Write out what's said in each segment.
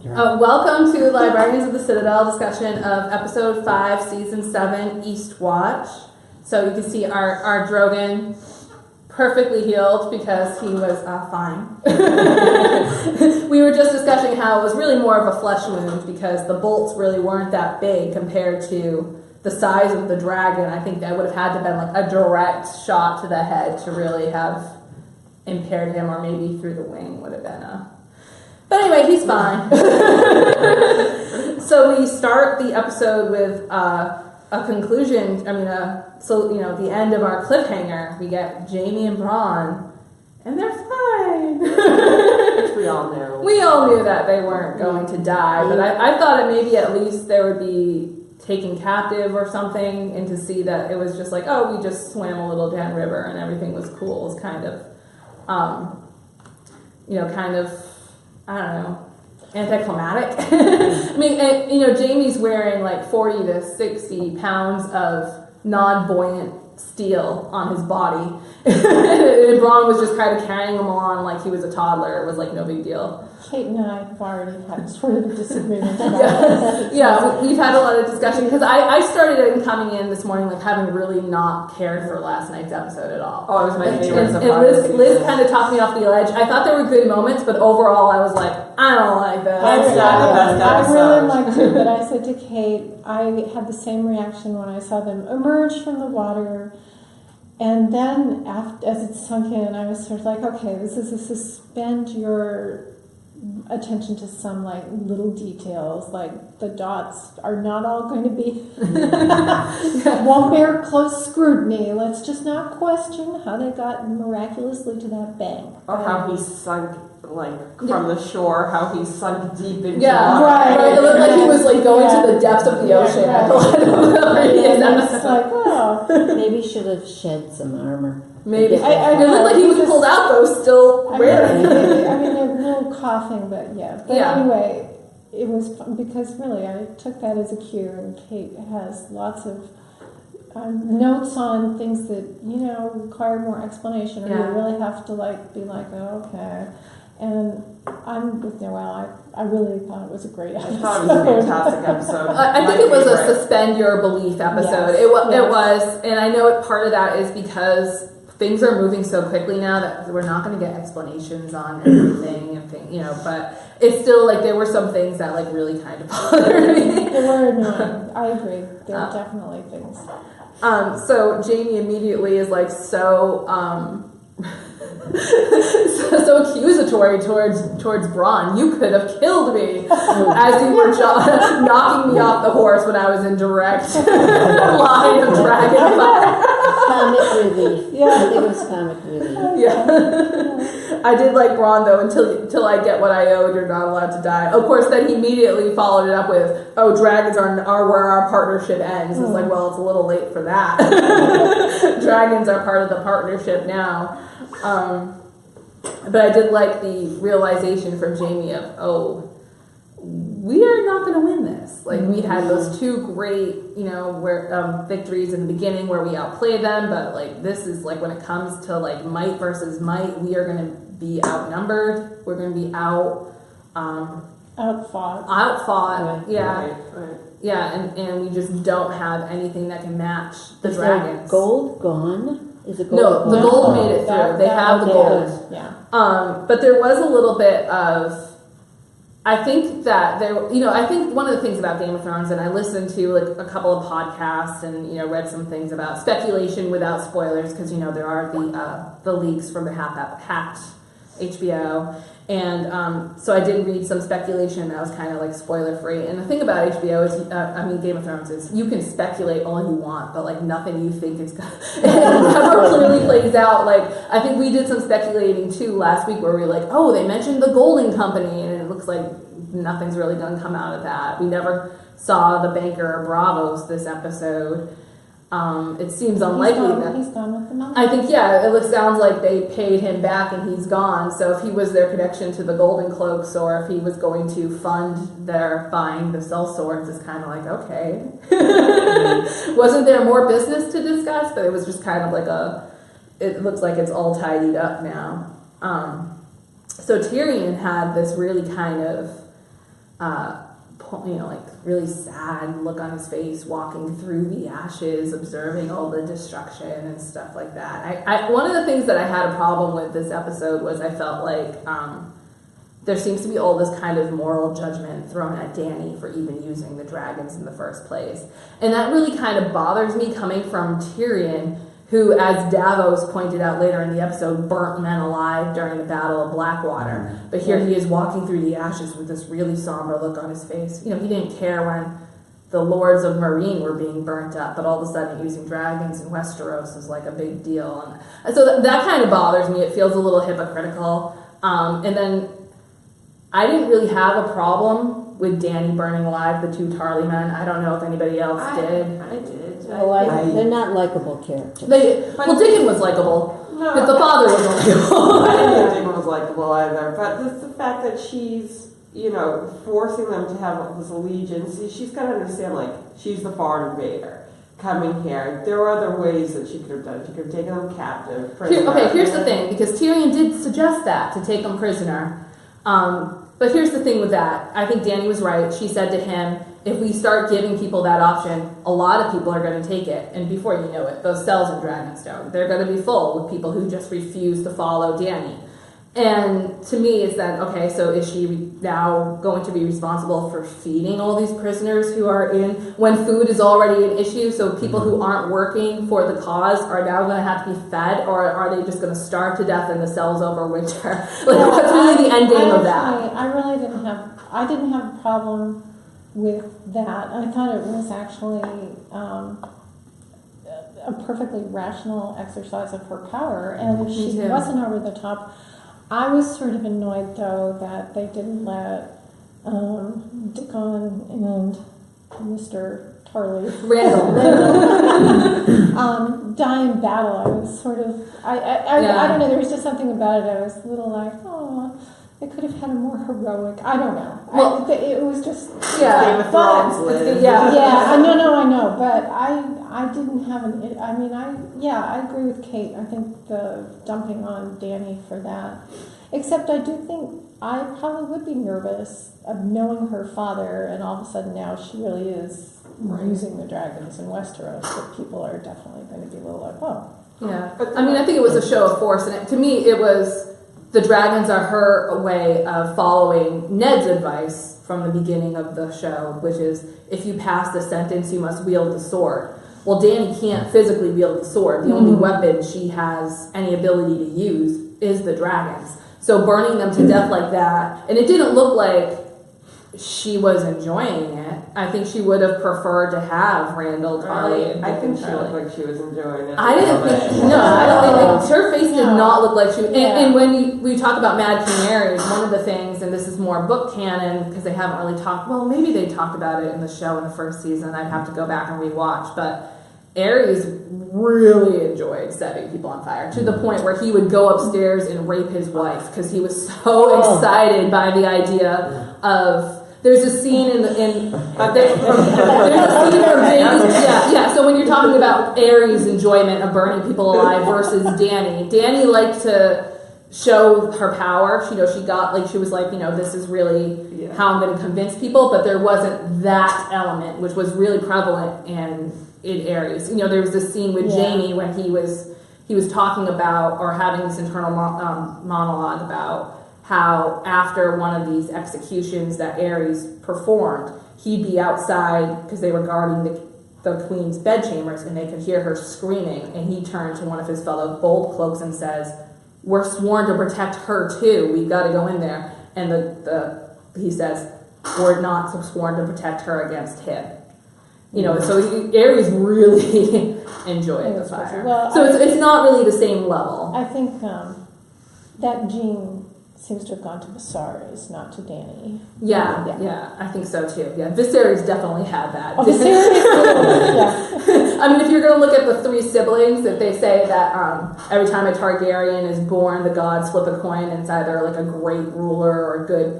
Welcome to Librarians of the Citadel discussion of episode 5, season 7, Eastwatch. So you can see our Drogon perfectly healed because he was fine. We were just discussing how it was really more of a flesh wound because the bolts really weren't that big compared to the size of the dragon. I think that would have had to have been like a direct shot to the head to really have impaired him, or maybe through the wing would have been a... But anyway, he's fine. So we start the episode with a conclusion. The end of our cliffhanger. We get Jaime and Bronn, and they're fine. Which we all knew. We all knew that they weren't going to die, but I thought that maybe at least they would be taken captive or something, and to see that it was just like, oh, we just swam a little down river and everything was cool was kind of, I don't know, anticlimactic. I mean, Jaime's wearing like 40 to 60 pounds of non-buoyant steel on his body. And Bronn was just kind of carrying him along like he was a toddler. It was like no big deal. Kate and I have already had sort of a disagreement about that. Yeah, we've had a lot of discussion because I started coming in this morning like having really not cared for last night's episode at all. Oh, it was my favorite so far. And Liz kind of talked me off the ledge. I thought there were good moments, but overall I was like, I don't like this. That's not the best episode. I really liked it, but I said to Kate, I had the same reaction when I saw them emerge from the water. And then, as it sunk in, I was sort of like, okay, this is a suspend your attention to some like little details, like the dots are not all going to be won't bear close scrutiny. Let's just not question how they got miraculously to that bank. Or how he sunk from the shore, how he sunk deep into water. Right. It looked like he was like going to the depths of the ocean. It's like, oh, maybe he should have shed some armor. Maybe. It looked like he was pulled out though, still wearing. I mean, a little coughing, but yeah. But anyway, it was fun because really I took that as a cue, and Kate has lots of notes on things that, require more explanation, or you really have to be like, oh, okay. And I'm with Noelle. I really thought it was a great episode. I thought it was a fantastic episode. I think it was a suspend your belief episode. Yes. It was, and I know part of that is because things are moving so quickly now that we're not going to get explanations on everything, but it's still like there were some things that like really kind of bothered me. They were annoying. I agree. There are definitely things. So Jaime immediately is like so accusatory towards Bronn. You could have killed me, as you were knocking me off the horse when I was in direct line of dragon fire. Comic relief. Yeah. I think it was comic relief. Yeah. I did like Bronn though, until I get what I owed, you're not allowed to die. Of course, then he immediately followed it up with, oh, dragons are where our partnership ends. It's like, well, it's a little late for that. Dragons are part of the partnership now. But I did like the realization from Jaime of, we are not going to win this. Like, we had those two great, victories in the beginning where we outplayed them, but like this is like when it comes to like might versus might, we are going to be outnumbered. We're going to be outfought. Right. Yeah. Right. Yeah, and we just don't have anything that can match the Is dragons. Is gold gone? Is it gold? No, the gold made it through. They have the gold. Yeah. But there was a little bit of, I think that I think one of the things about Game of Thrones, and I listened to like a couple of podcasts and read some things about speculation without spoilers, because there are the leaks from the hacked HBO. And so I did read some speculation that was kind of like spoiler free. And the thing about HBO is, Game of Thrones is you can speculate all you want, but like nothing you think is gonna, it never clearly plays out. Like I think we did some speculating too last week where we were like, oh, they mentioned the Golden Company, and it looks like nothing's really going to come out of that. We never saw the banker Bravos this episode. It seems unlikely that he's gone with the money. I think it sounds like they paid him back and he's gone. So if he was their connection to the Golden Cloaks, or if he was going to fund their buying the sellswords, it's kind of like, okay. Wasn't there more business to discuss? But it was just kind of like it looks like it's all tidied up now. So Tyrion had this really kind of like really sad look on his face, walking through the ashes, observing all the destruction and stuff like that. I one of the things that I had a problem with this episode was I felt like there seems to be all this kind of moral judgment thrown at Dany for even using the dragons in the first place. And that really kind of bothers me coming from Tyrion, who, as Davos pointed out later in the episode, burnt men alive during the Battle of Blackwater. But here he is walking through the ashes with this really somber look on his face. He didn't care when the lords of Meereen were being burnt up, but all of a sudden using dragons in Westeros is like a big deal. And so that kind of bothers me. It feels a little hypocritical. And then I didn't really have a problem with Dany burning alive the 2 Tarly men. I don't know if anybody else did. I did. They're not likable characters. Dickon was likable, No, but the father wasn't likable. I didn't think it was likable either. But just the fact that she's, forcing them to have this allegiance. She's got to understand, like, she's the foreign invader coming here. There were other ways that she could have done it. She could have taken them captive. Here's the thing, because Tyrion did suggest that, to take them prisoner. But here's the thing with that. I think Dany was right. She said to him, if we start giving people that option, a lot of people are going to take it. And before you know it, those cells in Dragonstone, they're going to be full with people who just refuse to follow Dany. And to me, it's that, okay, so is she now going to be responsible for feeding all these prisoners who are in, when food is already an issue, so people who aren't working for the cause are now going to have to be fed, or are they just going to starve to death in the cells over winter? What's really the end game of that? I didn't have a problem with that. I thought it was actually a perfectly rational exercise of her power, and she wasn't over the top. I was sort of annoyed, though, that they didn't let Dickon and Mr. Tarly Randall die in battle. I was sort of, I don't know, there was just something about it. I was a little like, oh, they could have had a more heroic, I don't know. Well, it was just, Game of Thrones, Liz. I know, but I didn't have I agree with Kate. I think the dumping on Dany for that, except I do think I probably would be nervous of knowing her father, and all of a sudden now she really is using the dragons in Westeros, that people are definitely going to be a little like, oh. Yeah, but I think it was a show of force, and to me it was, the dragons are her way of following Ned's advice from the beginning of the show, which is, if you pass the sentence, you must wield the sword. Well, Dany can't physically wield the sword. The only weapon she has any ability to use is the dragons. So burning them to death like that, and it didn't look like she was enjoying it. I think she would have preferred to have Randall, Tarly, and I think she Tarly. looked like she was enjoying it. I didn't think. No, I don't think her face did not look like she. And when we talk about Mad King Aerys, one of the things, and this is more book canon because they haven't really talked. Well, maybe they talked about it in the show in the first season. I'd have to go back and rewatch, but Aerys really enjoyed setting people on fire to the point where he would go upstairs and rape his wife because he was so excited by the idea of. There's a scene there's a scene from James. So when you're talking about Aerys' enjoyment of burning people alive versus Dany liked to show her power. She was like, this is really how I'm going to convince people. But there wasn't that element, which was really prevalent in Aerys. There was this scene with Jaime when he was talking about, or having this internal monologue about how after one of these executions that Aerys performed, he'd be outside because they were guarding the queen's bedchambers, and they could hear her screaming, and he turned to one of his fellow gold cloaks and says, "We're sworn to protect her too. We've got to go in there." And he says, "We're not sworn to protect her against him." So Aerys really enjoyed the fire. Well, so it's not really the same level. I think that Jean seems to have gone to Viserys, not to Dany. Yeah, I think so too. Yeah, Viserys definitely had that. Oh, Viserys, I mean, if you're going to look at the 3 siblings, if they say that every time a Targaryen is born, the gods flip a coin, and it's either like a great ruler or a good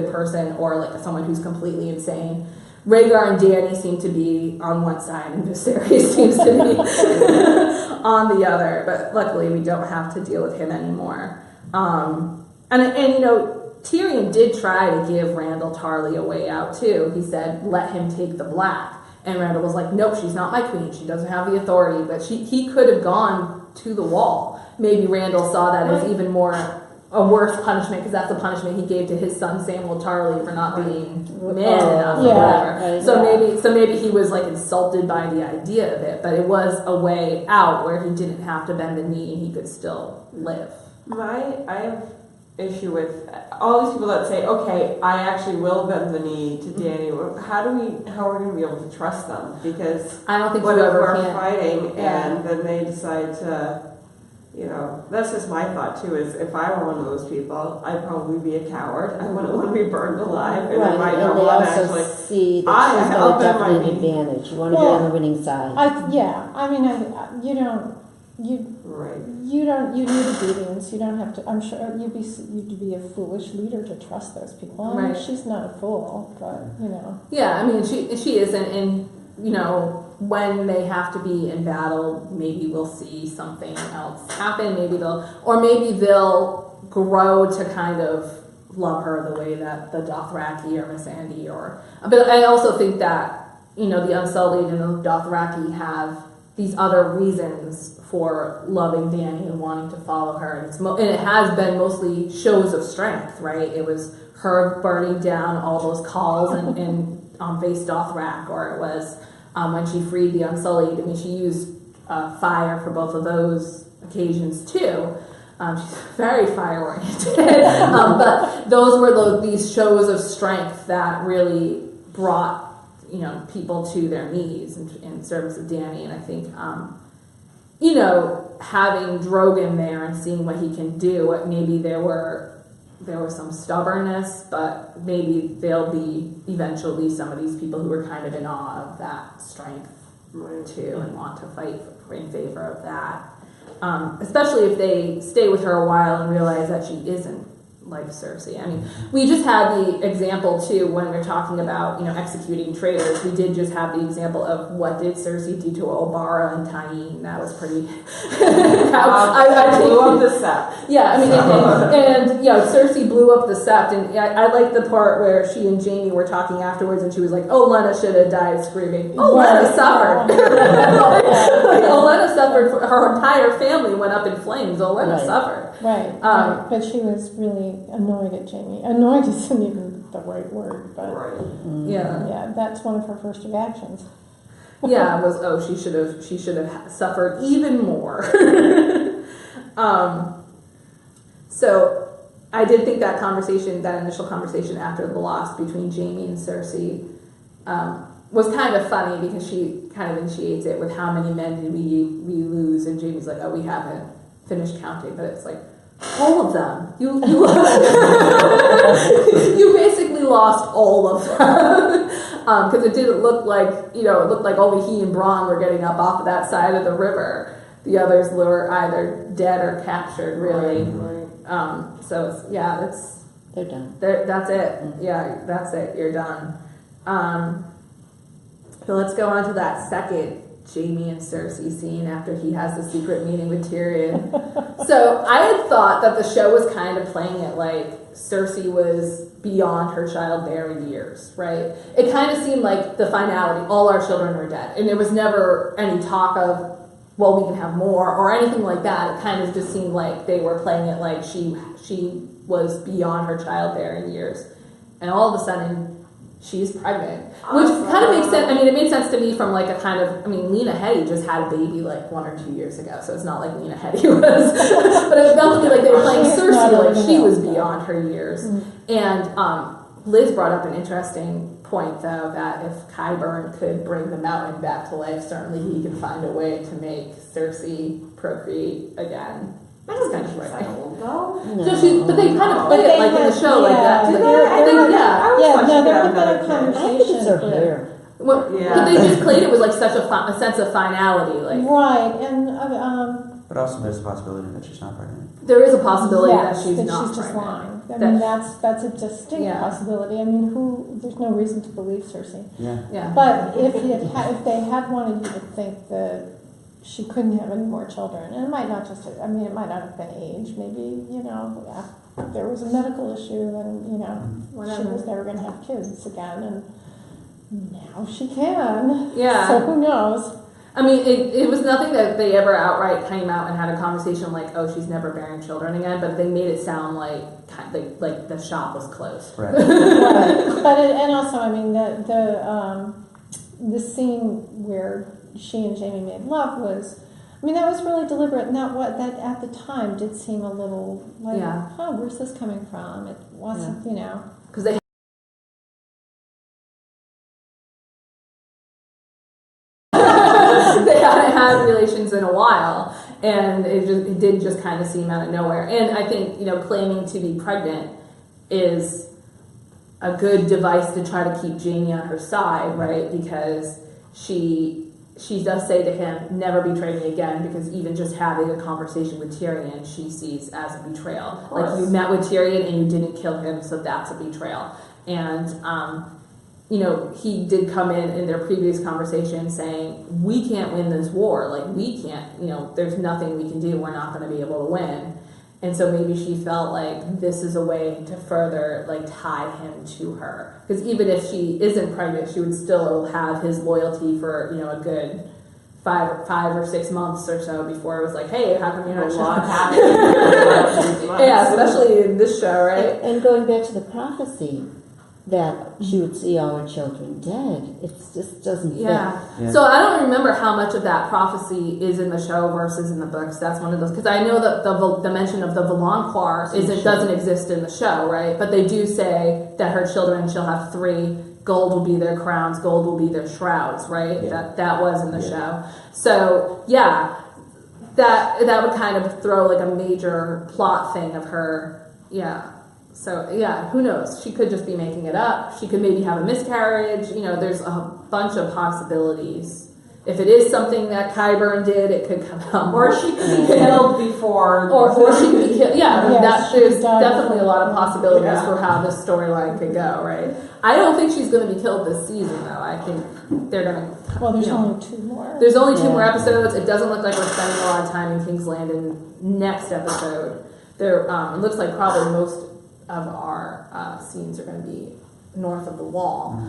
person, or like someone who's completely insane. Rhaegar and Dany seem to be on one side, and Viserys seems to be on the other. But luckily, we don't have to deal with him anymore. And Tyrion did try to give Randall Tarly a way out too. He said, "Let him take the black." And Randall was like, "Nope, she's not my queen. She doesn't have the authority." But he could have gone to the wall. Maybe Randall saw that as even more a worse punishment, because that's the punishment he gave to his son Samuel Tarly for not being man enough or whatever. Right, So maybe he was like insulted by the idea of it, but it was a way out where he didn't have to bend the knee and he could still live. I have issue with all these people that say, okay, I actually will bend the knee to Danny. How are we going to be able to trust them? Because I don't think what you if ever we're can. fighting Yeah. and then they decide to, that's just my thought too, is if I were one of those people, I'd probably be a coward. I wouldn't want to be burned alive, and I Right, might and not they want to also actually. see that I she's got help a them, definite I mean- advantage. You want to be Well, on the winning side. Right. You need obedience. You don't have to. I'm sure you'd be a foolish leader to trust those people. I mean, Right. she's not a fool, but Yeah, I mean, she isn't, and when they have to be in battle, maybe we'll see something else happen. Maybe they'll grow to kind of love her the way that the Dothraki or Missandei but I also think that the Unsullied and the Dothraki have these other reasons for loving Dany and wanting to follow her, and it has been mostly shows of strength, right? It was her burning down all those calls and Face Dothrak, or it was when she freed the Unsullied. I mean, she used fire for both of those occasions too. She's very fire oriented, but those were these shows of strength that really brought people to their knees in service of Dany. And I think having Drogon there and seeing what he can do, maybe there was some stubbornness, but maybe there'll be eventually some of these people who are kind of in awe of that strength too, and want to fight in favor of that. Especially if they stay with her a while and realize that she isn't like Cersei. I mean, we just had the example too when we're talking about executing traitors. We did just have the example of what did Cersei do to Obara and Tyene. That was pretty. I blew up the set. Yeah, I mean, and Cersei blew up the sept, and I like the part where she and Jaime were talking afterwards, and she was like, Olenna should have died screaming. Olenna suffered. Olenna suffered. Her entire family went up in flames. Olenna suffered. right. But she was really annoyed at Jaime. Annoyed isn't even the right word, but yeah, that's one of her first reactions. Yeah, it was she should have suffered even more. So I did think that initial conversation after the loss between Jaime and Cersei was kind of funny, because she kind of initiates it with how many men did we lose, and Jaime's like, we haven't finished counting, but it's like, all of them. You you basically lost all of them, because it didn't look like it looked like only he and Bronn were getting up off of that side of the river. The others were either dead or captured, really. Right. So They're done. that's it. Yeah, that's it. You're done. So let's go on to that second Jaime and Cersei scene after he has the secret meeting with Tyrion. So I had thought that the show was kind of playing it like Cersei was beyond her childbearing years, right? It kind of seemed like the finality, all our children are dead. And there was never any talk of, we can have more or anything like that. It kind of just seemed like they were playing it like she was beyond her childbearing years. And all of a sudden, she's pregnant, which kind of makes sense. I mean, it made sense to me from like Lena Headey just had a baby like 1 or 2 years ago, so it's not like Lena Headey was, but it felt to me like they were playing Cersei like she was beyond her years. And Liz brought up an interesting point, though, that if Qyburn could bring the mountain back to life, certainly he could find a way to make Cersei procreate again. That's kind of right. No. But they kind of play it like in the show, like that. Did Like, they? I think, yeah. There had been a I conversation. think it's her hair. Well, but they just played it with like such a sense of finality. Like Right, and But also, there's a possibility that she's not pregnant. there is a possibility that yes, she's not just pregnant. lying. I mean, that's a distinct Yeah. possibility. I mean, there's no reason to believe Cersei. Yeah. Yeah. But if they had wanted you to think that she couldn't have any more children, and it might not have been age, maybe, there was a medical issue, and she Whatever. was never going to have kids again, and now she can. Yeah. So who knows? I mean, it was nothing that they ever outright came out and had a conversation like, oh, she's never bearing children again, but they made it sound like the shop was closed. Right. Right. But and also, I mean, the scene where she and Jamie made love was, I mean, that was really deliberate, and that at the time did seem a little like, Yeah. oh, where's this coming from? It wasn't, Because they they hadn't had relations in a while, and it did just kind of seem out of nowhere. And I think claiming to be pregnant is a good device to try to keep Jamie on her side, right? Because she does say to him, "Never betray me again," because even just having a conversation with Tyrion, she sees as a betrayal. Like, you met with Tyrion and you didn't kill him, so that's a betrayal. And he did come in their previous conversation saying, we can't win this war. Like, we can't, there's nothing we can do. We're not going to be able to win. And so maybe she felt like this is a way to further, tie him to her. Because even if she isn't pregnant, she would still have his loyalty for, a good 5 or 6 months or so before it was like, hey, how come you're not showing? Yeah, especially in this show, right? And going back to the prophecy that she would see all her children dead, it just doesn't fit. Yeah. So I don't remember how much of that prophecy is in the show versus in the books. That's one of those, because I know that the mention of the Volancourt doesn't exist in the show, right? But they do say that her children shall have 3. Gold will be their crowns, gold will be their shrouds, right? Yeah. That was in the show. So yeah, that would kind of throw a major plot thing of her. Yeah. So yeah, who knows? She could just be making it up. She could maybe have a miscarriage. There's a bunch of possibilities. If it is something that Qyburn did, it could come out. Or she could be killed before. Or she could be killed. Yeah, Yes, there's she died definitely a lot of possibilities Yeah. for how this storyline could go, right? I don't think she's going to be killed this season, though. I think they're going to... well, there's only 2 more. There's only 2 more Yeah. episodes. It doesn't look like we're spending a lot of time in King's Landing next episode. It looks like probably most of our scenes are going to be north of the wall.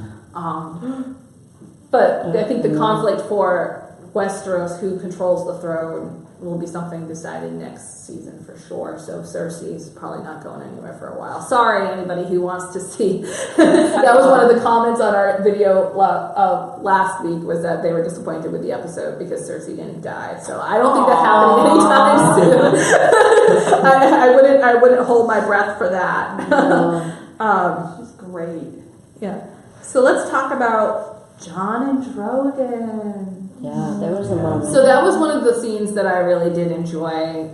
But I think the conflict for Westeros, who controls the throne, will be something decided next season for sure. So Cersei's probably not going anywhere for a while. Sorry, anybody who wants to see. That was one of the comments on our video last week, was that they were disappointed with the episode because Cersei didn't die. So I don't think that's happening anytime soon. I wouldn't hold my breath for that. She's great. Yeah. So let's talk about Jon and Drogon. Yeah, there was a moment. So that was one of the scenes that I really did enjoy,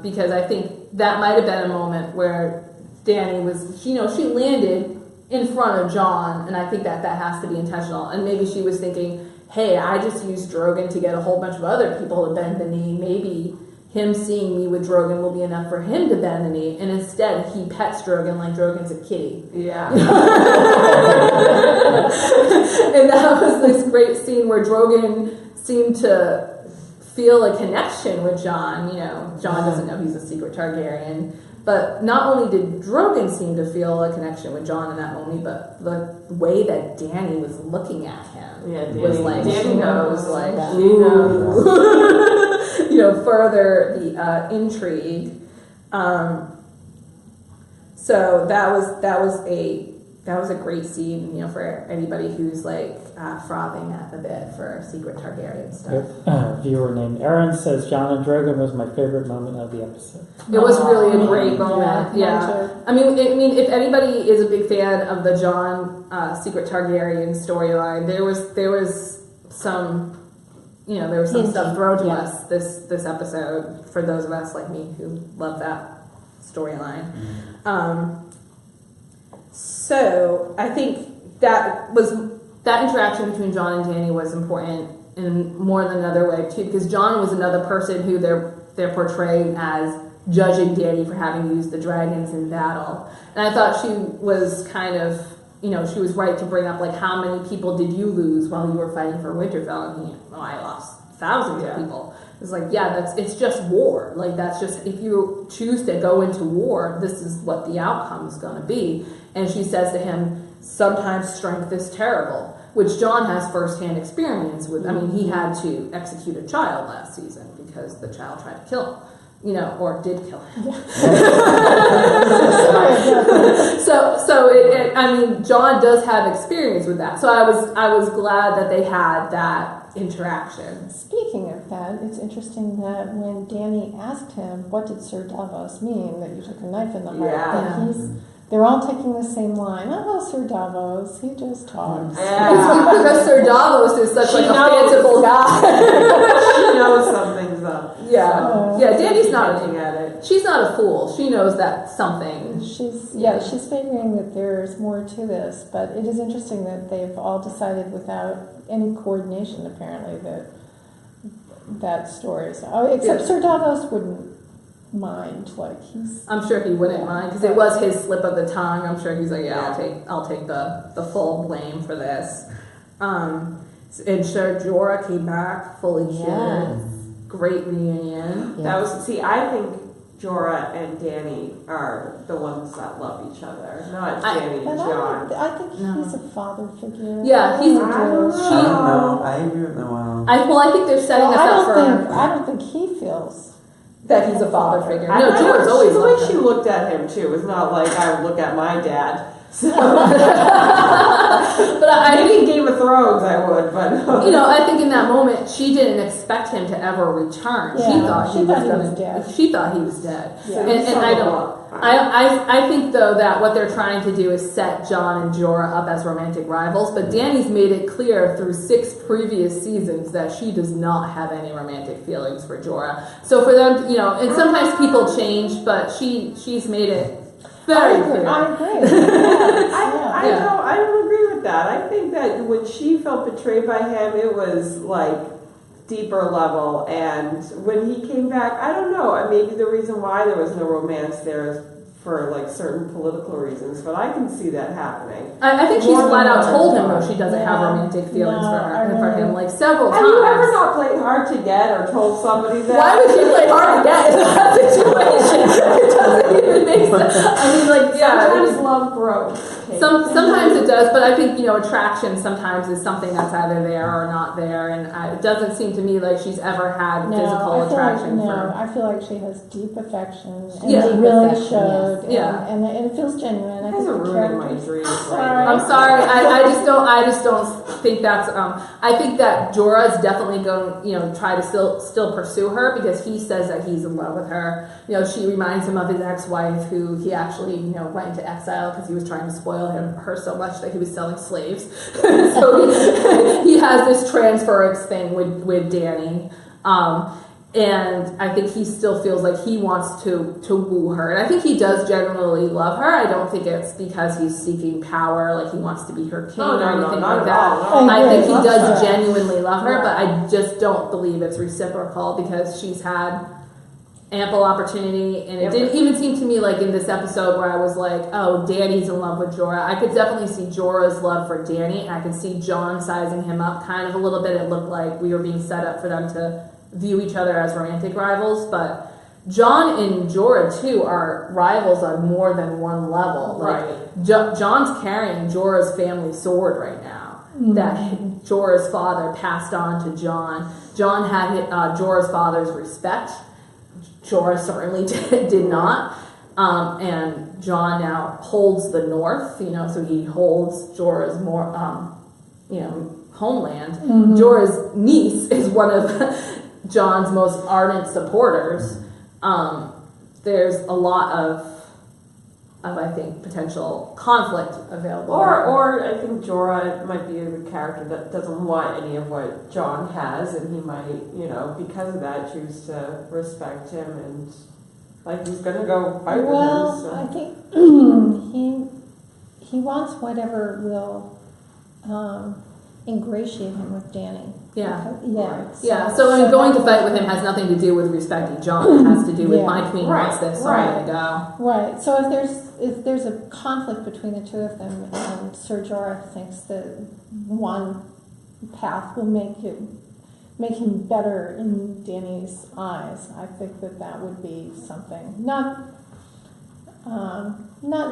because I think that might have been a moment where Dany was, she landed in front of Jon, and I think that has to be intentional. And maybe she was thinking, hey, I just used Drogon to get a whole bunch of other people to bend the knee. Maybe him seeing me with Drogon will be enough for him to bend the knee. And instead, he pets Drogon like Drogon's a kitty. Yeah. And that was this great scene where Drogon seemed to feel a connection with Jon. Jon doesn't know he's a secret Targaryen. But not only did Drogon seem to feel a connection with Jon in that moment, but the way that Dany was looking at him was like, she knows, like, further the intrigue. So that was a great scene, for anybody who's frothing at the bit for secret Targaryen stuff. A viewer named Aaron says Jon and Drogon was my favorite moment of the episode. It was really a great moment. Yeah. I mean, if anybody is a big fan of the Jon secret Targaryen storyline, there was some stuff thrown to us this episode for those of us like me who love that storyline. So I think that interaction between Jon and Dany was important in more than another way too, because Jon was another person who they're portraying as judging Dany for having used the dragons in battle. And I thought she was kind of, she was right to bring up how many people did you lose while you were fighting for Winterfell? And I lost thousands of people. It's like, it's just war. Like, that's just, if you choose to go into war, this is what the outcome is going to be. And she says to him, sometimes strength is terrible, which John has firsthand experience with. I mean, he had to execute a child last season because the child tried to kill him. Or did kill him. So John does have experience with that. So I was glad that they had that interaction. Speaking of that, it's interesting that when Danny asked him, what did Sir Davos mean, that you took a knife in the heart, that they're all taking the same line. Oh, Sir Davos, he just talks. Yeah. Because Sir Davos is such a fanciful guy. She knows something's up. Yeah. Danny's not looking at it. She's not a fool. She knows that something. She's figuring that there's more to this, but it is interesting that they've all decided without any coordination, apparently, that story. Except Sir Davos wouldn't mind. I'm sure he wouldn't mind because it was his slip of the tongue. I'm sure he's like, I'll take the full blame for this. And Sir Jorah came back fully cured. Great reunion. That was I think Jorah and Danny are the ones that love each other, not Danny and John. I think he's a father figure. Yeah, he's. I don't know. I agree with Noelle. I think they're setting us up for. I don't think he feels that he's a father figure. No, Jorah's always the loved way him. she looked at him too was not like I would look at my dad. So. But maybe in Game of Thrones I would, but I think in that moment she didn't expect him to ever return. Yeah, she thought he was dead. She thought he was dead. Yeah. And I think though that what they're trying to do is set Jon and Jorah up as romantic rivals. But Dany's made it clear through 6 previous seasons that she does not have any romantic feelings for Jorah. So for them, and sometimes people change, but she's made it very clear. I agree. I don't agree with that. I think that when she felt betrayed by him, it was like deeper level. And when he came back, I don't know. Maybe the reason why there was no romance there is for like certain political reasons, but I can see that happening. I think she's flat out told him though she doesn't have romantic feelings for him like several times. Have you ever not played hard to get or told somebody that? Why would she play hard to get in that situation? It doesn't even make sense. Sometimes love grows. Sometimes it does, but I think attraction sometimes is something that's either there or not there, and it doesn't seem to me like she's ever had physical attraction. I feel like she has deep affection, and Yeah. it really showed. Yeah. And it feels genuine. I It think hasn't the ruined my characters- dreams. I'm sorry. I just don't think that's. I think that Jorah is definitely going. Try to still pursue her because he says that he's in love with her. She reminds him of his ex-wife, who he actually went into exile because he was trying to spoil her so much that he was selling slaves. So he has this transference thing with Dany. And I think he still feels like he wants to woo her. And I think he does genuinely love her. I don't think it's because he's seeking power, like he wants to be her king or anything like that. I think he does genuinely love her, but I just don't believe it's reciprocal because she's had ample opportunity. And it didn't even seem to me like in this episode where I was like, oh, Dany's in love with Jorah. I could definitely see Jorah's love for Dany. And I could see Jon sizing him up kind of a little bit. It looked like we were being set up for them to view each other as romantic rivals, but Jon and Jorah too are rivals on more than one level. Like Jon's carrying Jorah's family sword right now that Jorah's father passed on to Jon. Jon had Jorah's father's respect. Jorah certainly did not. And Jon now holds the North, so he holds Jorah's more, homeland. Jorah's niece is one of Jon's most ardent supporters. There's a lot of I think potential conflict available. Or I think Jorah might be the character that doesn't want any of what Jon has, and he might, because of that, choose to respect him and he's gonna go fight with him. So. I think he wants whatever will ingratiate him with Dany. So going to fight with him has nothing to do with respecting Jon. It has to do with my queen wants this, so I'm gonna go. Right. So if there's a conflict between the two of them, and Sir Jorah thinks that one path will make it make him better in Danny's eyes. I think that would be something. Not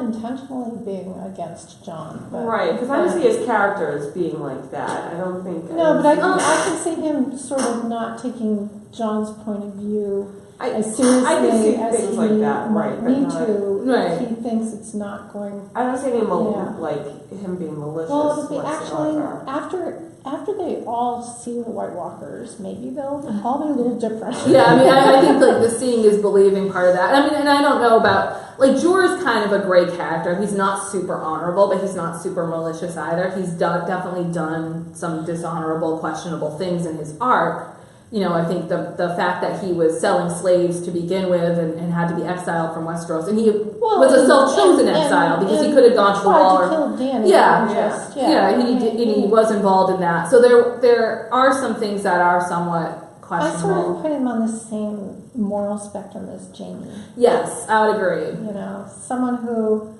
intentionally being against John. But, Right, because I don't see his character as being like that. I don't think. No, but I can see him sort of not taking John's point of view as seriously I can see as things he like that, right, but might need not- to. Right. He thinks it's not going. I don't see any Yeah. like him being malicious. Well, it'll be actually whatsoever. after they all see the White Walkers, maybe they'll all be a little different. Yeah, I mean, I think like the seeing is believing part of that. I mean, and I don't know about like Jorah's kind of a gray character. He's not super honorable, but he's not super malicious either. He's definitely done some dishonorable, questionable things in his arc. You know, I think the fact that he was selling slaves to begin with and had to be exiled from Westeros, and he was a self-chosen exile because he could have gone to the wall. Tried to kill Danny. Yeah. and He was involved in that. So there are some things that are somewhat I questionable. sort of put him on the same moral spectrum as Jamie. Yes, I would agree. You know, someone who.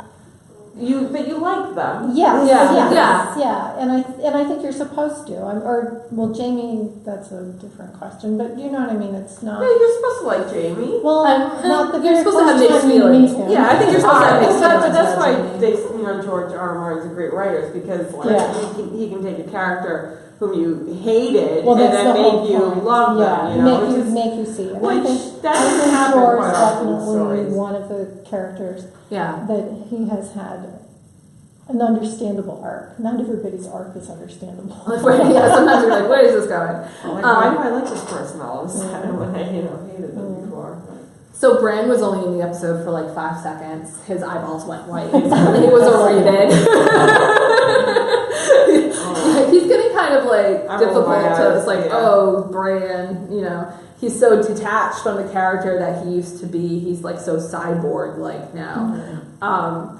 But you like them. Yes, Yeah, yeah, and I think you're supposed to. Jamie, that's a different question, but you know what I mean. It's not. No, you're supposed to like Jamie. Well, not the you're very supposed to have first mixed time you feelings. meet him. Yeah, I think you're supposed to have mixed But feelings. that's about why Jamie. George R. R. Martin's a great writer, is because like Yeah. he can take a character whom you hated Well, and that's then the whole make you point. love Yeah, them. You know, make you see it. which I think doesn't happen George quite often in definitely stories. one of the characters Yeah. that he has had an understandable arc. Not everybody's arc is understandable. Yeah, sometimes you're like, where is this going? Like, why do I like this person all of a sudden when I hated them before? So Bran was only in the episode for like 5 seconds. His eyeballs went white. He was a He's getting kind of like I roll my difficult to. eyes, It's like, yeah. oh, Bran, you know, he's so detached from the character that he used to be. He's like so cyborg like now.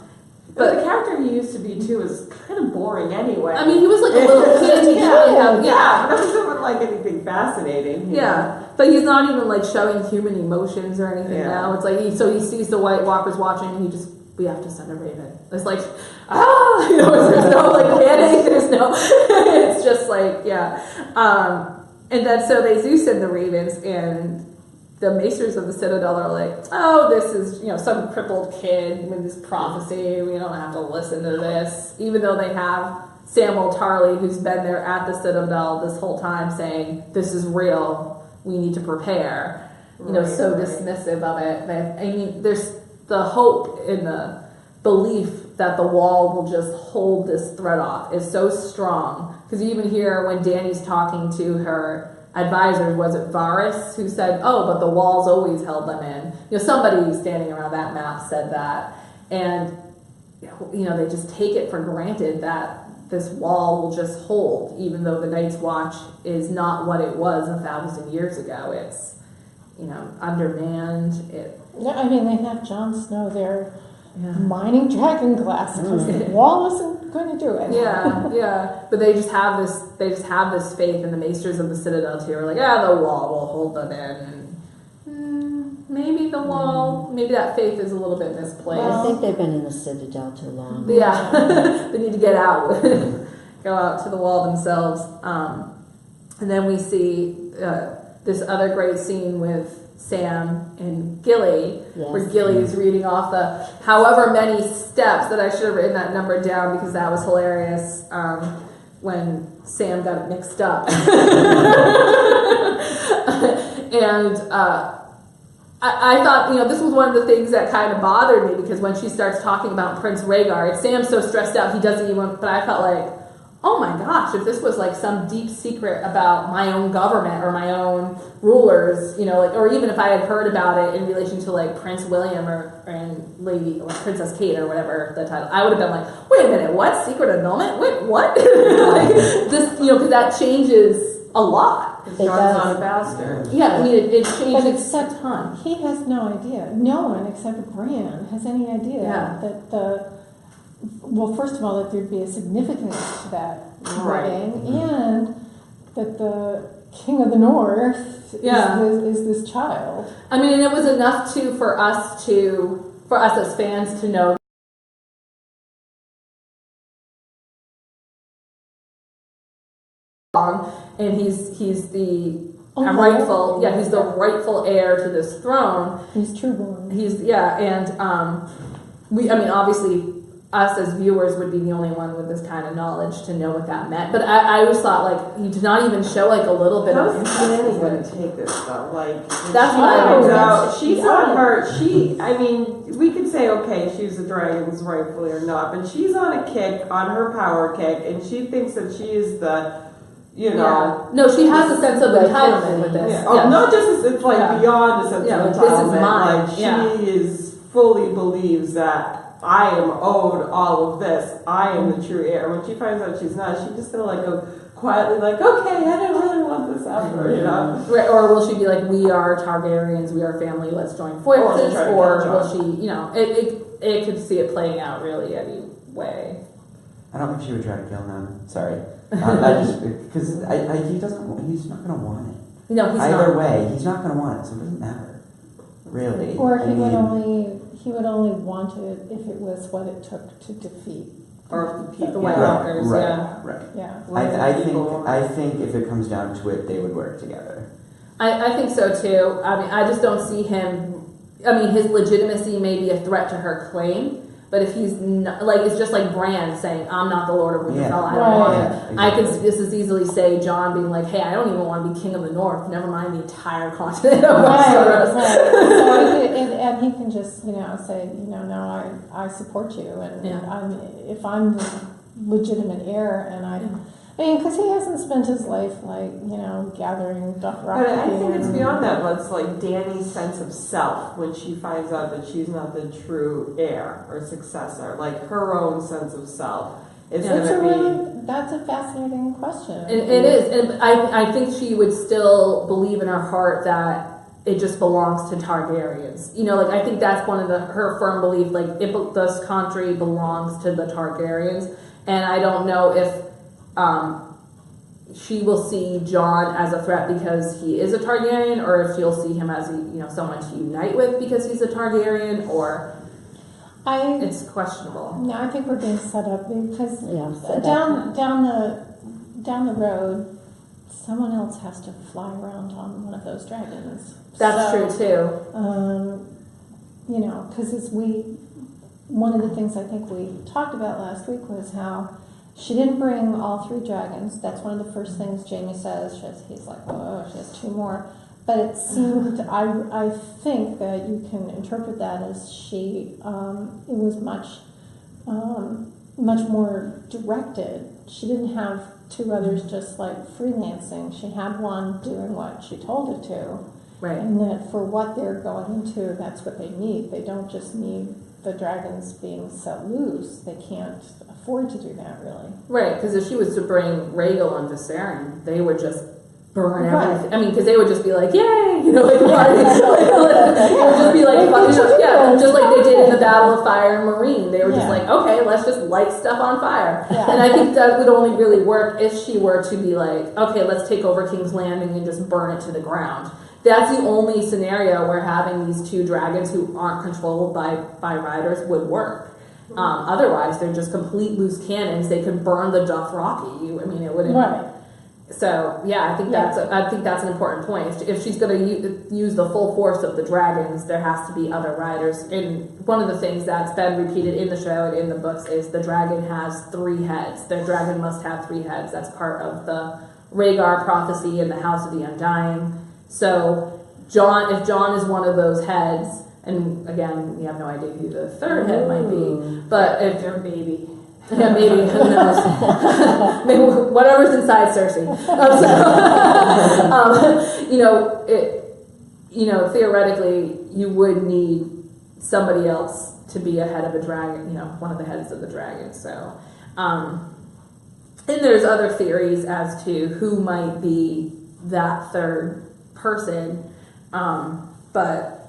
But the character he used to be too is kind of boring anyway. I mean, he was like a little kid. He didn't really have, yeah, but it wasn't like anything fascinating. you know? Yeah, but he's not even like showing human emotions or anything Yeah. now. It's like he sees the White Walkers watching, and we have to send a raven. It's like, there's no like panic. There's no. It's just like and then so they do send the ravens, and the maesters of the Citadel are like, oh, this is some crippled kid with this prophecy. We don't have to listen to this, even though they have Samuel Tarly, who's been there at the Citadel this whole time, saying this is real. We need to prepare. So dismissive of it. I mean, there's the hope in the belief that the wall will just hold this threat off is so strong. Because you even hear when Dany's talking to her advisor, was it Varys, who said, oh, but the walls always held them in. Somebody standing around that map said that. And, they just take it for granted that this wall will just hold, even though the Night's Watch is not what it was 1,000 years ago. It's, undermanned. Yeah, I mean, they have Jon Snow there mining dragon glass because the wall isn't going to do it. Yeah. But they just have this faith in the maesters of the Citadel too. Are like, the wall will hold them in. And maybe the wall, maybe that faith is a little bit misplaced. I think they've been in the Citadel too long. Yeah, they need to get out, go out to the wall themselves. And then we see this other great scene with Sam and Gilly, where Gilly is reading off the however many steps that I should have written that number down because that was hilarious when Sam got it mixed up. And I thought, this was one of the things that kind of bothered me because when she starts talking about Prince Rhaegar, Sam's so stressed out he doesn't even, but I felt like, oh my gosh, if this was like some deep secret about my own government or my own rulers, or even if I had heard about it in relation to like Prince William and Lady or Princess Kate or whatever the title, I would have been like, wait a minute, what? Secret annulment? Wait, what? Like this, because that changes a lot. It John's does. not a bastard. Yeah, I mean, it changes except a ton. He has no idea. No one except Bran has any idea that well, first of all, that there'd be a significance to that wedding, and that the King of the North is this child. I mean, and it was enough for us as fans to know and he's the Oh, rightful, yeah. he's the rightful heir to this throne. He's trueborn. And obviously, us as viewers would be the only one with this kind of knowledge to know what that meant. But I always thought, like, you did not even show, like, a little bit How's of Danny gonna take this though? Like, That's she what I finds was- out she's on her. I mean, we could say okay, she's the dragons rightfully or not, but she's on a kick, on her power kick, and she thinks that she is the, you know. No, she has a sense of entitlement with this. Yeah. Oh, not just it's like Yeah. beyond the sense Yeah, of like, this is entitlement. mine. Like Yeah. she is fully believes that I am owed all of this. I am the true heir. When she finds out she's not, she's just gonna like go quietly, like, okay, I don't really want this after, you know. Right, or will she be like, we are Targaryens, we are family, let's join forces, try to or kill will Jon. she, you know, it could see it playing out really any way. I don't think she would try to kill him. Sorry. I just, because he's not going to want it. No, he's Either not. way, he's not going to want it, so it doesn't matter. Really. Or I he would mean, only want it if it was what it took to defeat. Or the people. The White Walkers, right, yeah. Right. Yeah. I think if it comes down to it, they would work together. I think so too. I mean, I just don't see him. I mean, his legitimacy may be a threat to her claim, but if he's not, like, it's just like Bran saying, "I'm not the Lord of Winterfell. Yeah. I don't Right. want it." Yeah, I could exactly. just as easily say John being like, "Hey, I don't even want to be king of the North. Never mind the entire continent of Right, Westeros." right. So and he can just, say, no, I support you, and Yeah. if I'm the legitimate heir, and I mean, because he hasn't spent his life gathering Dothraki. But I think it's beyond that. But it's like Dany's sense of self when she finds out that she's not the true heir or successor. Like her own sense of self is That's a fascinating question. It is, and I think she would still believe in her heart that it just belongs to Targaryens. I think that's one of her firm belief. Like, this country belongs to the Targaryens, and I don't know if she will see Jon as a threat because he is a Targaryen, or if she'll see him as someone to unite with because he's a Targaryen, or it's questionable. No, I think we're being set up because Yeah, down the road, someone else has to fly around on one of those dragons. That's So, true too. Because one of the things I think we talked about last week was how she didn't bring all 3 dragons. That's one of the first things Jamie says. He's like, oh, she has 2 more. But it seemed, I think that you can interpret that as it was much more directed. She didn't have 2 others just like freelancing. She had one doing what she told it to. Right. And that for what they're going into, that's what they need. They don't just need the dragons being set loose. They can't afford to do that, really. Right, because if she was to bring Rhaegal and Viserion, they would just burn Right. everything. I mean, because they would just be like, "Yay!" It would just be like, just like they did in the Battle of Fire and Marine. They were just Yeah. like, "Okay, let's just light stuff on fire." Yeah. And I think that would only really work if she were to be like, "Okay, let's take over King's Landing and just burn it to the ground." That's the only scenario where having these 2 dragons who aren't controlled by riders would work. Otherwise, they're just complete loose cannons. They could burn the Dothraki. I mean, it wouldn't. Right. So yeah, I think that's an important point. If she's going to use the full force of the dragons, there has to be other riders. And one of the things that's been repeated in the show and in the books is the dragon has 3 heads. Their dragon must have 3 heads. That's part of the Rhaegar prophecy in the House of the Undying. So if Jon is one of those heads, and again, we have no idea who the 3rd head might be, but if their baby. yeah, maybe, who knows? Maybe whatever's inside Cersei. Theoretically, you would need somebody else to be a head of a dragon, one of the heads of the dragon. So, and there's other theories as to who might be that 3rd person, but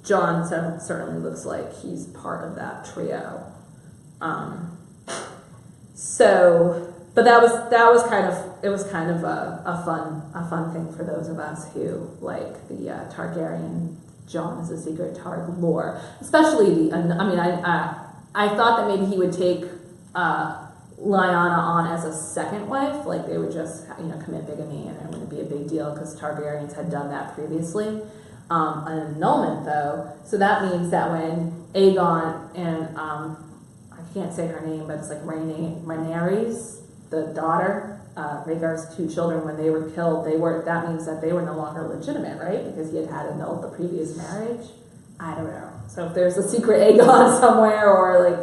Jon certainly looks like he's part of that trio. But that was kind of a fun thing for those of us who like the Targaryen Jon is a secret Targ lore, especially I thought that maybe he would take Lyanna on as a second wife, like they would just, commit bigamy and it wouldn't be a big deal because Targaryens had done that previously. An annulment, though, so that means that when Aegon and I can't say her name, but it's like Rhaenyra's, the daughter, Rhaegar's 2 children, when they were killed, that means that they were no longer legitimate, right? Because he had annulled the previous marriage. I don't know. So if there's a secret Aegon somewhere, or like,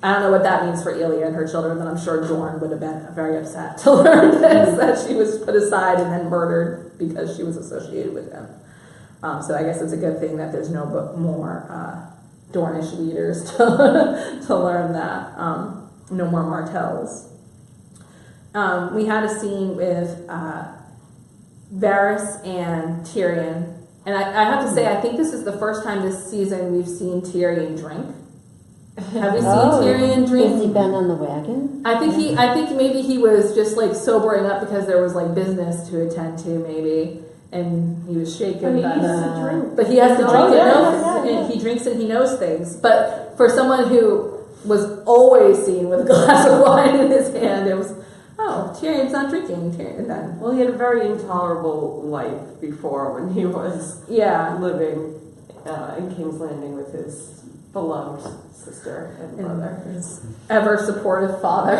I don't know what that means for Elia and her children, but I'm sure Dorne would have been very upset to learn this, that she was put aside and then murdered because she was associated with him. So I guess it's a good thing that there's no more Dornish leaders to learn that. No more Martells. We had a scene with Varys and Tyrion. And I have to say, I think this is the first time this season we've seen Tyrion drink. Have we seen Tyrion drink? Has he been on the wagon? I think maybe he was just like sobering up because there was like business to attend to, maybe. And he was shaken. But he has to drink. But he has to drink yeah. and he drinks and he knows things. But for someone who was always seen with a glass of wine in his hand, it was, Tyrion's not drinking. Tyrion then. Well, he had a very intolerable life before when he was living in King's Landing with his beloved sister and brother. His ever supportive father.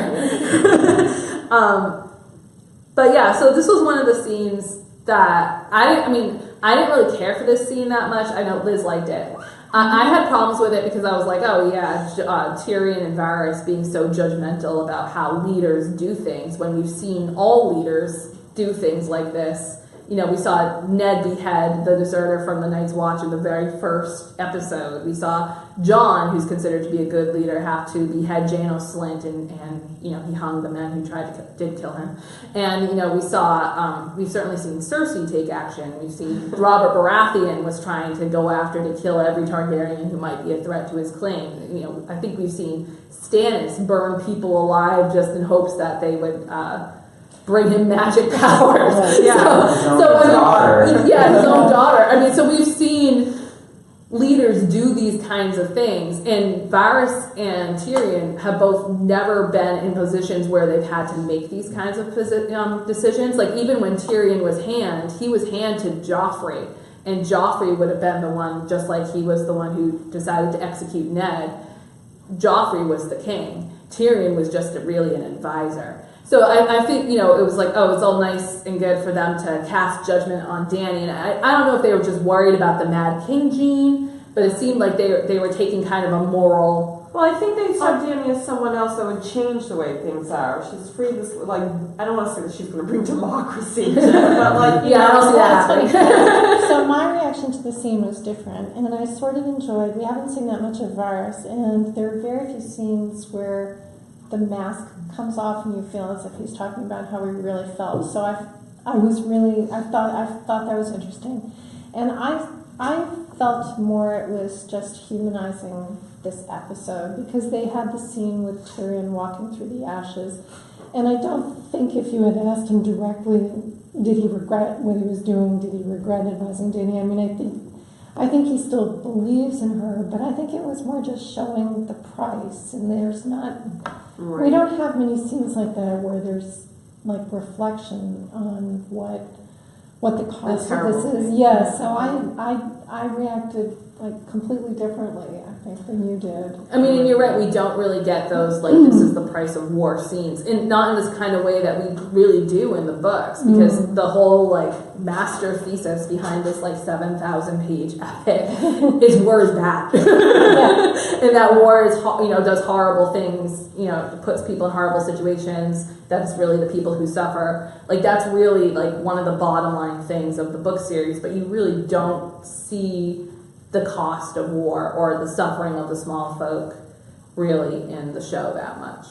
But yeah, so this was one of the scenes that I didn't really care for this scene that much. I know Liz liked it. I had problems with it because I was like, Tyrion and Varys being so judgmental about how leaders do things when we've seen all leaders do things like this. We saw Ned behead the deserter from the Night's Watch in the very first episode. We saw Jon, who's considered to be a good leader, have to behead Janos Slynt, and he hung the men who did kill him. And we've certainly seen Cersei take action. We've seen Robert Baratheon was trying to go after to kill every Targaryen who might be a threat to his claim. I think we've seen Stannis burn people alive just in hopes that they would bring him magic powers. His own daughter. His own daughter. So we've seen leaders do these kinds of things, and Varys and Tyrion have both never been in positions where they've had to make these kinds of decisions. Like even when Tyrion was he was hand to Joffrey, and Joffrey would have been the one, just like he was the one who decided to execute Ned. Joffrey was the king. Tyrion was just really an advisor. So I think, it was like, it's all nice and good for them to cast judgment on Dany. And I don't know if they were just worried about the Mad King gene, but it seemed like they were taking kind of a moral... Well, I think they saw Dany as someone else that would change the way things are. She's free this, I don't want to say that she's going to bring democracy to it, but I don't see that happening. So my reaction to the scene was different, and I sort of enjoyed, we haven't seen that much of Varys, and there are very few scenes where the mask comes off and you feel as if he's talking about how he really felt. So I thought that was interesting, and I felt more it was just humanizing this episode because they had the scene with Tyrion walking through the ashes, and I don't think if you had asked him directly, did he regret what he was doing? Did he regret advising Dany? I think he still believes in her, but I think it was more just showing the price, and there's not. Right. We don't have many scenes like that where there's like reflection on what the cost of this is. Yeah, so I reacted like completely differently, I think, than you did. And you're right, we don't really get those this is the price of war scenes, and not in this kind of way that we really do in the books, because the whole master thesis behind this 7,000 page epic is war is bad. And that war is does horrible things, puts people in horrible situations. That's really the people who suffer. That's really one of the bottom line things of the book series, but you really don't see the cost of war or the suffering of the small folk really in the show that much.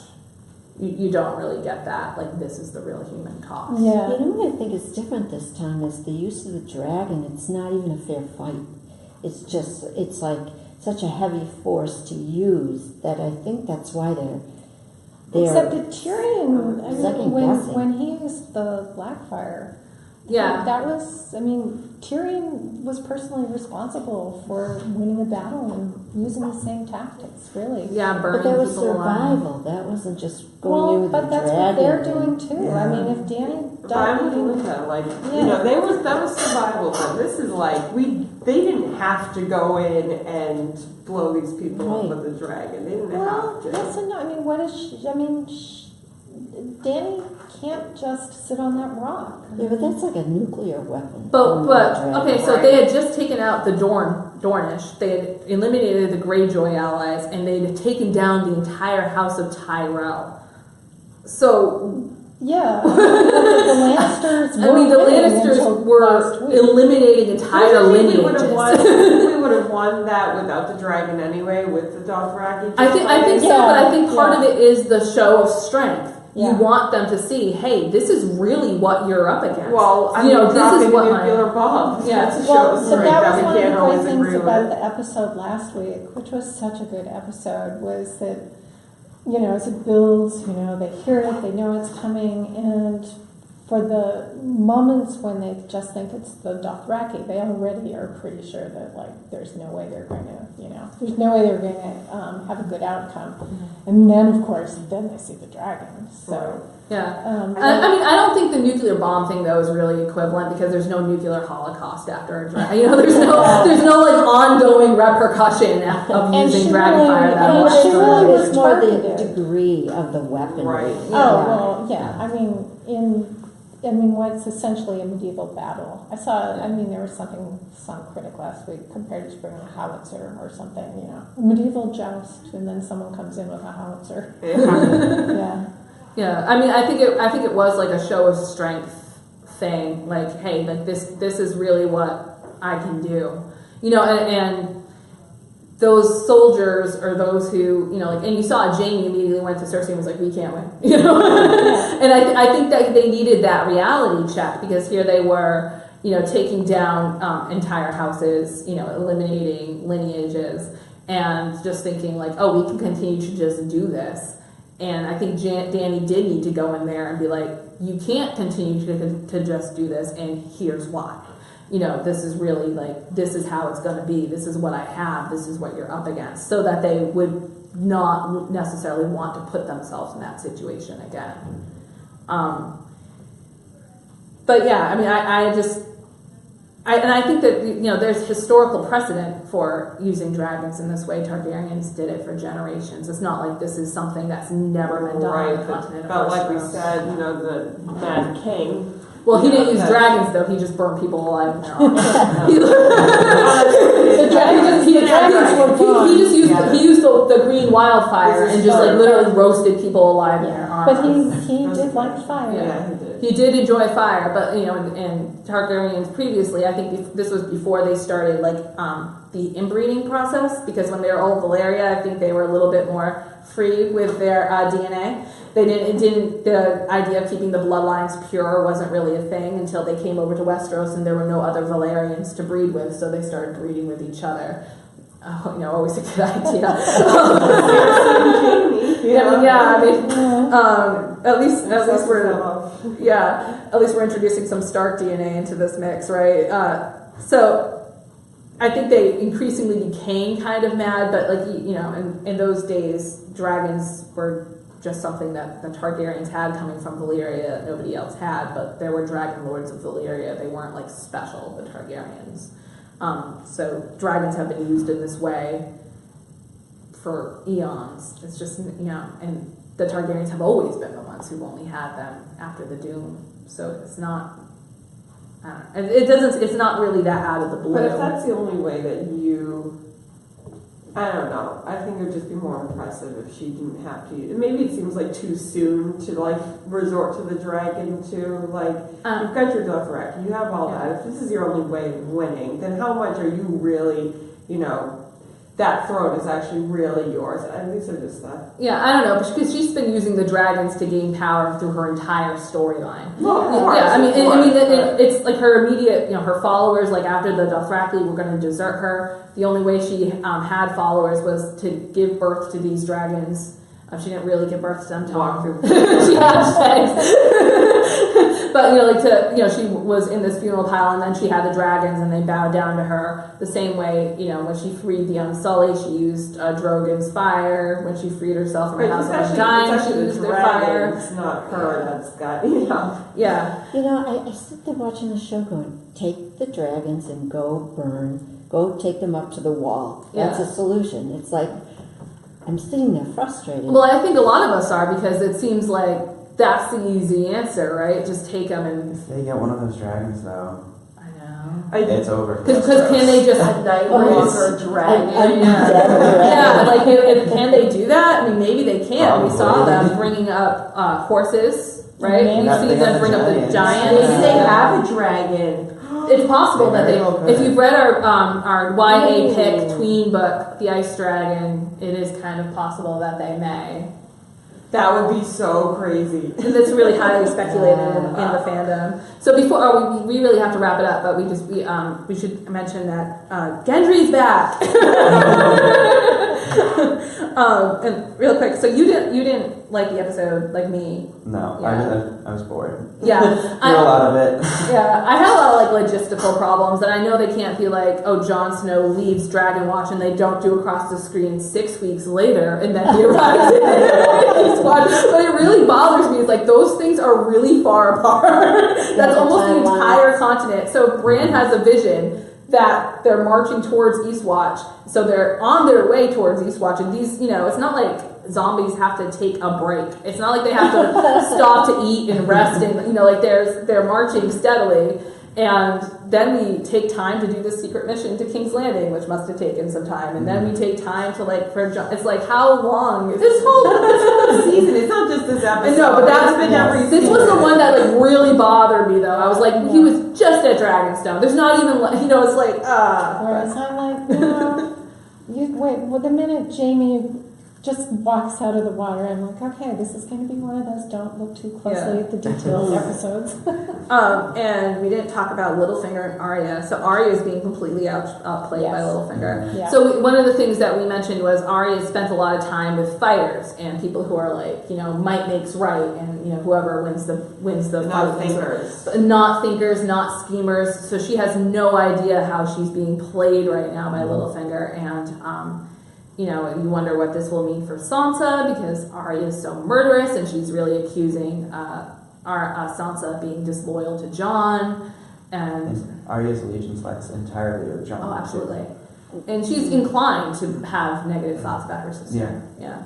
You don't really get that, this is the real human cost. Yeah. What I think is different this time is the use of the dragon. It's not even a fair fight. It's such a heavy force to use that I think that's why they're Except that Tyrion, second guessing. when he used the Blackfire, Yeah. That was, I mean, Tyrion was personally responsible for winning a battle and using the same tactics, really. Yeah, burning But there was people alive. survival. That wasn't just going in Well, with but the that's dragon. what they're doing too. Yeah. I mean, if Dany But I'm with died, Linda, like, Yeah. you know, that was survival, but this is like, they didn't have to go in and blow these people up Right. with the dragon. They didn't well, have to. yes and no. I mean, what is she? I mean, Dany can't just sit on that rock. Yeah, but that's like a nuclear weapon. But from the dragon. okay, so Right. they had just taken out the Dornish. They had eliminated the Greyjoy allies, and they had taken down the entire house of Tyrell. So Yeah, the Lannisters. I mean, the Lannisters were eliminating entire Don't you think we would have won? lineages. We would have won that without the dragon anyway, with the Dothraki. I think so, Yeah, but I think part yeah. of it is the show of strength. Yeah. You want them to see, hey, this is really what you're up against. Well, I you mean, know, this dropping is what nuclear bombs. Yeah. That's a show Well, of but strength that that was we one of can't the always great things agree about with. the episode last week, which was such a good episode, was that, you know, as it builds, you know, they hear it, they know it's coming, and for the moments when they just think it's the Dothraki, they already are pretty sure that, like, there's no way they're going to, you know, there's no way they're going to have a good outcome. And then, of course, then they see the dragon. So, Yeah. um, I mean, I don't think the nuclear bomb thing though is really equivalent because there's no nuclear holocaust after a dragon. You know, there's no like ongoing repercussion of And using she dragon really- fire that I mean, much. she really was It's more the targeted. degree of the weaponry. Right. Oh, well, yeah. I mean, what's essentially a medieval battle. I mean, there was some critic last week compared it to bringing a howitzer or something, you know. A medieval joust, and then someone comes in with a howitzer. Yeah. Yeah, I mean, I think it was like a show of strength thing. Like, hey, like this is really what I can do, you know. And those soldiers or those who, you know, like, and you saw Jaime immediately went to Cersei and was like, we can't win, you know. And I think that they needed that reality check because here they were, you know, taking down entire houses, you know, eliminating lineages, and just thinking like, oh, we can continue to just do this. And I think Dany did need to go in there and be like, you can't continue to just do this, and here's why. You know, this is really like, this is how it's going to be. This is what I have. This is what you're up against. So that they would not necessarily want to put themselves in that situation again. But yeah, I mean, I think that, you know, there's historical precedent for using dragons in this way. Targaryens did it for generations. It's not like this is something that's never been done on the continent But of like we Westeros. said, you know, the Mad King. Well, he Yeah, didn't use that's- dragons though. He just burned people alive in their armor. The dragons were gone. He just used Yeah. he used the green wildfire This is and just like fire. literally roasted people alive in their armor. But he did like fire. Yeah, he did. He did enjoy fire, but you know, and Targaryens previously, I think this was before they started like the inbreeding process, because when they were old Valyria, I think they were a little bit more free with their DNA. The idea of keeping the bloodlines pure wasn't really a thing until they came over to Westeros and there were no other Valyrians to breed with, so they started breeding with each other. Oh, you know, always a good idea. At least we're introducing some Stark DNA into this mix, right? So I think they increasingly became kind of mad, but like, you know, in those days, dragons were just something that the Targaryens had coming from Valyria that nobody else had, but there were dragon lords of Valyria. They weren't like special, the Targaryens. So dragons have been used in this way for eons. It's just, you know, and the Targaryens have always been the ones who've only had them after the Doom. So it's not, I don't know, it's not really that out of the blue. But if that's the only way that you, I don't know. I think it would just be more impressive if she didn't have to. Maybe it seems like too soon to like resort to the dragon too. Like you've got your Dothraki, you have all that. If this is your only way of winning, then how much are you really, you know, that throne is actually really yours? And these are just that. Yeah, I don't know, because she's been using the dragons to gain power through her entire storyline. Well, of course, yeah, I mean, of course, it's like her immediate, you know, her followers. Like after the Dothraki were going to desert her, the only way she had followers was to give birth to these dragons She didn't really give birth to them. Walk through. She had eggs. But she was in this funeral pile, and then she had the dragons, and they bowed down to her the same way. When she freed the Unsullied, she used Drogon's fire. When she freed herself from the House of Undying, she used their fire. It's not her that's got Yeah. I sit there watching the show going, take the dragons and go take them up to the wall. That's a solution. It's like, I'm sitting there frustrated. Well, I think a lot of us are, because it seems like that's the easy answer, right? Just take them and... If they get one of those dragons, though, I know. it's over. Because can they just... a night walker dragon. Can they do that? I mean, maybe they can. We saw them bringing up horses, right? Maybe. We've seen them bring up the giants. Maybe they have a dragon. It's possible that They very well could. if you've read our YA pick tween book, The Ice Dragon, it is kind of possible that they may. That would be so crazy. And it's really highly speculated in the fandom. So before, we really have to wrap it up, but we should mention that Gendry's back. And real quick, so you didn't like the episode like me. No, Yeah. I was bored. Yeah, Threw a lot of it. Yeah, I had a lot of logistical problems, and I know they can't be like, oh, Jon Snow leaves Dragon Watch and they don't do across the screen 6 weeks later, and then he arrives in East Watch. But it really bothers me. It's like those things are really far apart. That's almost the entire continent. So Bran has a vision that they're marching towards Eastwatch, so they're on their way towards Eastwatch, and these, it's not like zombies have to take a break. It's not like they have to stop to eat and rest, and they're marching steadily, and then we take time to do this secret mission to King's Landing, which must have taken some time, and then we take time to it's like, how long is This whole season, it's not just this episode. I know, but that's been every this season. was the one that really bothered me, though. I was like, he was just at Dragonstone. There's not even it's like Whereas I'm like, the minute Jamie just walks out of the water, I'm like, okay, this is going to be one of those don't look too closely at the details episodes. And we didn't talk about Littlefinger and Arya. So Arya is being completely outplayed by Littlefinger. Yeah. So one of the things that we mentioned was Arya spent a lot of time with fighters and people who are might makes right, and whoever wins the Not fight. thinkers. Not thinkers, not schemers. So she has no idea how she's being played right now by Littlefinger, and you wonder what this will mean for Sansa, because Arya is so murderous, and she's really accusing Sansa of being disloyal to Jon, and Arya's allegiance lies entirely with Jon. oh, absolutely, and she's inclined to have negative thoughts about her sister. Yeah.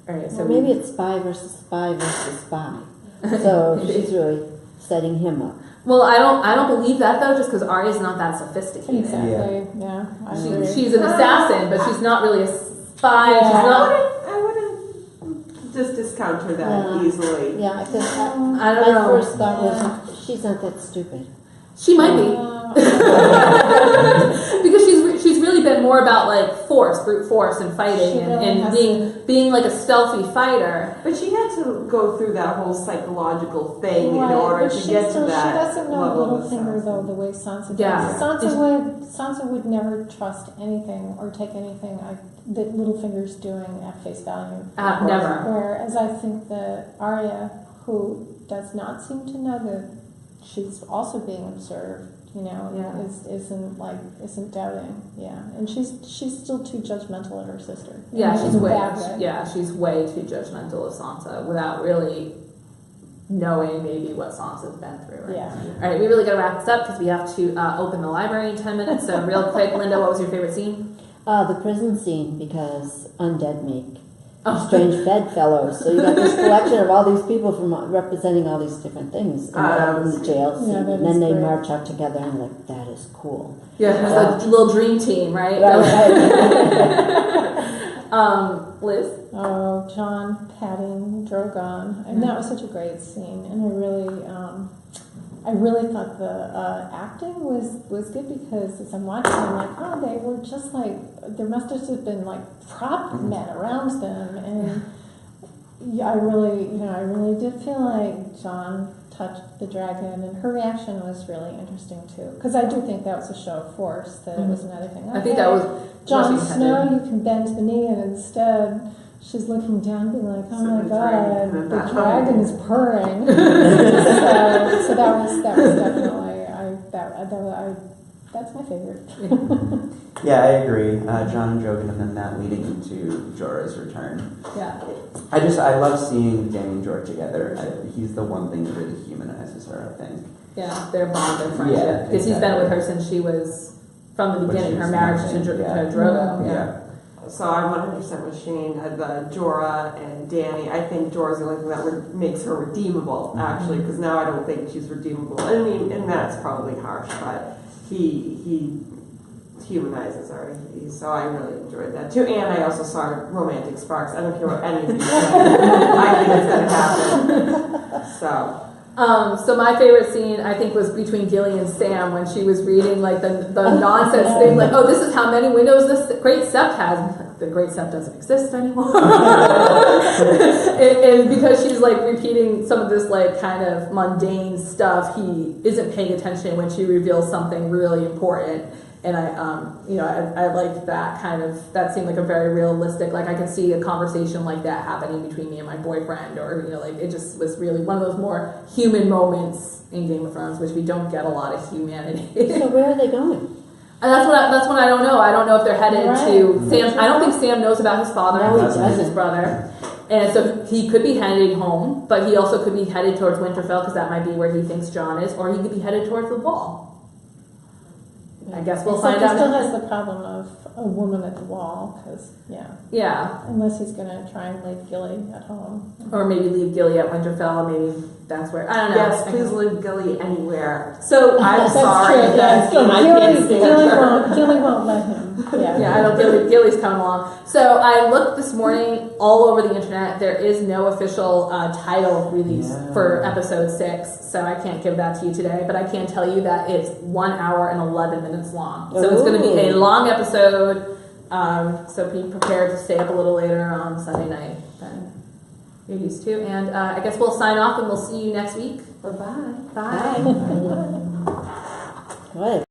All right, so maybe it's spy versus spy versus spy. So she's really setting him up. Well, I don't believe that though, just because Arya's not that sophisticated. Exactly. Yeah. I agree. She's an assassin, but she's not really a spy. Yeah. She's not. I wouldn't just discount her that easily. Yeah, because I don't my know. first thought was, she's not that stupid. She might be. Because she's really been more about brute force and fighting, and being like a stealthy fighter. But she had to go through that whole psychological thing in Right, order but to get to that She doesn't know level of Littlefinger assassin. though the way Sansa does. Yeah. Sansa would never trust anything or take anything that Littlefinger's doing at face value. Never. Whereas I think that Arya, who does not seem to know that she's also being observed, isn't doubting. Yeah, and she's still too judgmental of her sister. Yeah, In she's a way bad way. she's way too judgmental of Sansa without really knowing maybe what Sansa's been through. Right? Yeah. All right, we really got to wrap this up because we have to open the library in 10 minutes. So real quick, Linda, what was your favorite scene? The prison scene, because undead make Oh. strange bedfellows. So you got this collection of all these people from representing all these different things in the jail scene. Yeah, that and then is they great. march out together, and I'm like, that is cool. Yeah, it was a little dream team, right? Liz? Oh, John patting Drogon. And that was such a great scene. And I really thought the acting was good, because as I'm watching, I'm like, oh, they were just there must have just been prop men around them. And I really did feel like John touched the dragon, and her reaction was really interesting too. Because I do think that was a show of force, that it was another thing. I think that was Jon what she Snow, intended. you can bend the knee, and instead she's looking down, being like, "Oh So my the god, dragon- the dragon is purring." so that was definitely that's my favorite. Yeah, I agree. John and Drogon and then that leading into Jorah's return. Yeah. I love seeing Dany and Jorah together. He's the one thing that really humanizes her, I think. Yeah, their bond, their Yeah, friendship. Because he's been exactly. with her since she was, from the When beginning, she her was marriage nothing, to yeah. Drogo. Yeah. So I'm 100% with Shane. The Jorah and Dany. I think Jorah's the only thing that makes her redeemable, actually, because now I don't think she's redeemable. I mean, and that's probably harsh, but he humanizes her. So I really enjoyed that too. And I also saw romantic sparks. I don't care what any of you say. I think it's gonna happen. So my favorite scene, I think, was between Gilly and Sam when she was reading like the nonsense thing, like, oh, this is how many windows this Great Sept has. The Great Sept doesn't exist anymore. and because she's like repeating some of this like kind of mundane stuff, he isn't paying attention when she reveals something really important. And I liked that that seemed like a very realistic, like I could see a conversation like that happening between me and my boyfriend, or, like it just was really one of those more human moments in Game of Thrones, which we don't get a lot of humanity. So where are they going? And that's what I don't know. I don't know if they're headed to Sam. I don't think Sam knows about his father, No, he his doesn't. brother. And so he could be heading home, but he also could be headed towards Winterfell, because that might be where he thinks Jon is, or he could be headed towards the Wall. I guess we'll Except find out. he still has the problem of a woman at the wall, because, Yeah. unless he's going to try and leave Gilly at home. Or maybe leave Gilly at Winterfell. Maybe that's where, I don't know. yes, please leave Gilly anywhere. So I'm That's sorry. true, That's yeah. I can't stand Gilly won't let him. Yeah. Yeah, I know Gilly's coming along. So I looked this morning all over the internet. There is no official title release for episode 6, so I can't give that to you today. But I can tell you that it's 1 hour and 11 minutes long. So it's going to be a long episode. So be prepared to stay up a little later on Sunday night than you're used to. And I guess we'll sign off and we'll see you next week. Bye-bye. Bye. What?